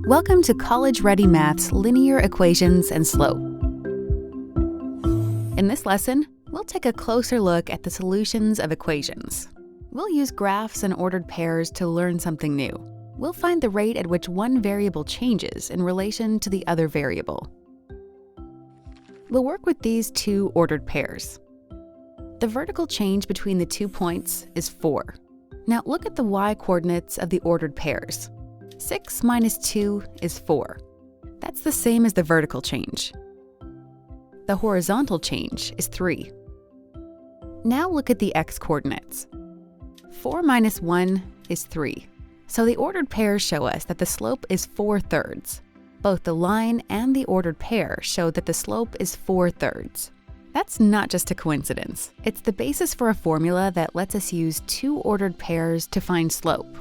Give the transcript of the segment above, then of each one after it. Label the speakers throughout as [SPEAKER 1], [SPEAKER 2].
[SPEAKER 1] Welcome to CollegeReadyMath's Linear Equations and Slope. In this lesson, we'll take a closer look at the solutions of equations. We'll use graphs and ordered pairs to learn something new. We'll find the rate at which one variable changes in relation to the other variable. We'll work with these two ordered pairs. The vertical change between the 2 points is 4. Now look at the y-coordinates of the ordered pairs. 6 minus 2 is 4. That's the same as the vertical change. The horizontal change is 3. Now look at the x-coordinates. 4 minus 1 is 3. So the ordered pairs show us that the slope is 4/3. Both the line and the ordered pair show that the slope is 4/3. That's not just a coincidence. It's the basis for a formula that lets us use two ordered pairs to find slope.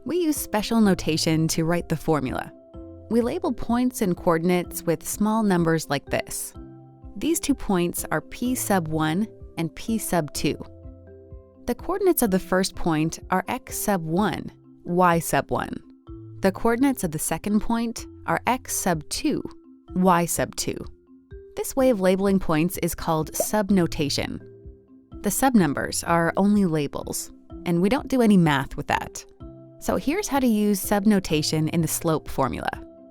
[SPEAKER 1] We use special notation to write the formula. We label points and coordinates with small numbers like this. These 2 points are P sub 1 and P sub 2. The coordinates of the first point are x sub 1, y sub 1. The coordinates of the second point are x sub 2, y sub 2. This way of labeling points is called subnotation. The subnumbers are only labels, and we don't do any math with that. So here's how to use subnotation in the slope formula.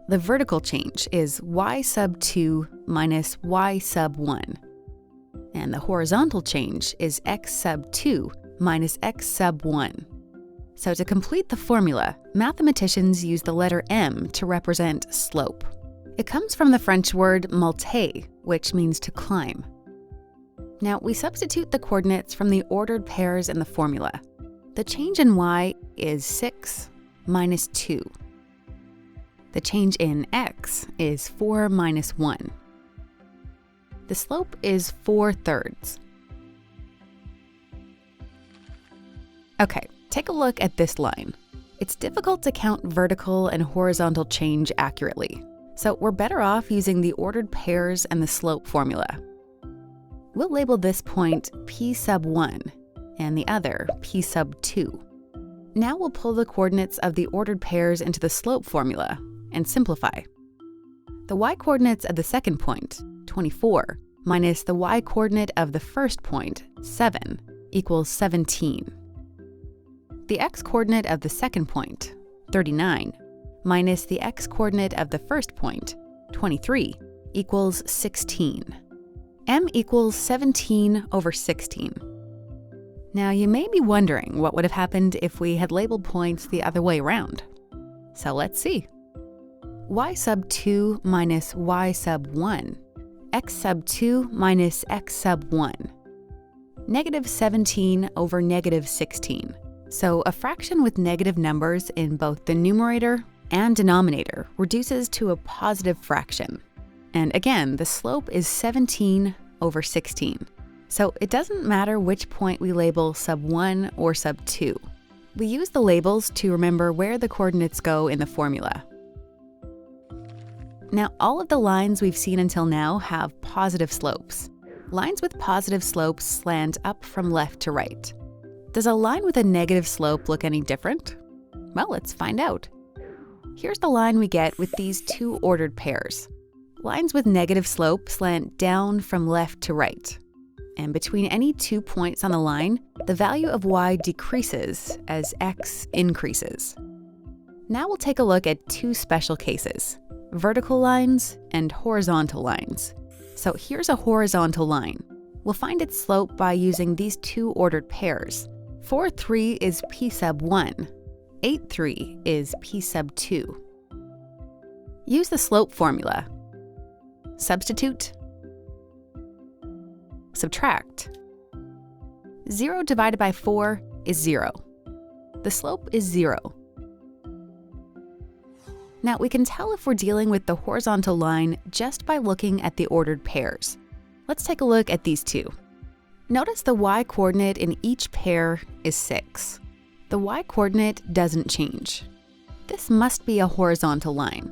[SPEAKER 1] The vertical change is y sub 2 minus y sub 1. And the horizontal change is x sub 2 minus x sub 1. So to complete the formula, mathematicians use the letter m to represent slope. It comes from the French word monter, which means to climb. Now we substitute the coordinates from the ordered pairs in the formula. The change in y is 6 minus 2. The change in x is 4 minus 1. The slope is 4/3. Okay, take a look at this line. It's difficult to count vertical and horizontal change accurately, so we're better off using the ordered pairs and the slope formula. We'll label this point P sub 1 and the other P sub 2. Now we'll pull the coordinates of the ordered pairs into the slope formula and simplify. The y-coordinates of the second point, 24, minus the y-coordinate of the first point, 7, equals 17. The x-coordinate of the second point, 39, minus the x-coordinate of the first point, 23, equals 16. M equals 17 over 16. Now you may be wondering what would have happened if we had labeled points the other way around. So let's see. Y sub 2 minus y sub 1. X sub 2 minus x sub 1. Negative 17 over negative 16. So a fraction with negative numbers in both the numerator and denominator reduces to a positive fraction. And again, the slope is 17 over 16. So it doesn't matter which point we label sub 1 or sub 2. We use the labels to remember where the coordinates go in the formula. Now, all of the lines we've seen until now have positive slopes. Lines with positive slopes slant up from left to right. Does a line with a negative slope look any different? Well, let's find out. Here's the line we get with these two ordered pairs. Lines with negative slope slant down from left to right. And between any 2 points on the line, the value of y decreases as x increases. Now we'll take a look at two special cases, vertical lines and horizontal lines. So here's a horizontal line. We'll find its slope by using these two ordered pairs. 4/3 is P sub 1. 8/3 is P sub 2. Use the slope formula. Substitute. Subtract. 0 divided by 4 is 0. The slope is 0. Now we can tell if we're dealing with the horizontal line just by looking at the ordered pairs. Let's take a look at these two. Notice the y-coordinate in each pair is 6. The y-coordinate doesn't change. This must be a horizontal line.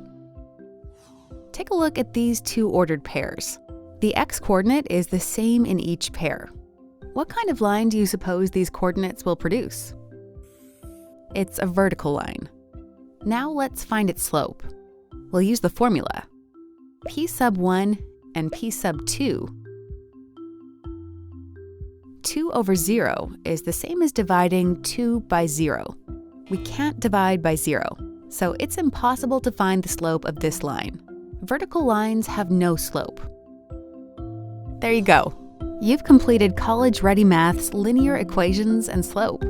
[SPEAKER 1] Take a look at these two ordered pairs. The x-coordinate is the same in each pair. What kind of line do you suppose these coordinates will produce? It's a vertical line. Now let's find its slope. we'll use the formula. P sub 1 and P sub 2. 2 over 0 is the same as dividing 2 by 0. We can't divide by 0, so it's impossible to find the slope of this line. Vertical lines have no slope. There you go. You've completed CollegeReadyMath's linear equations and slope.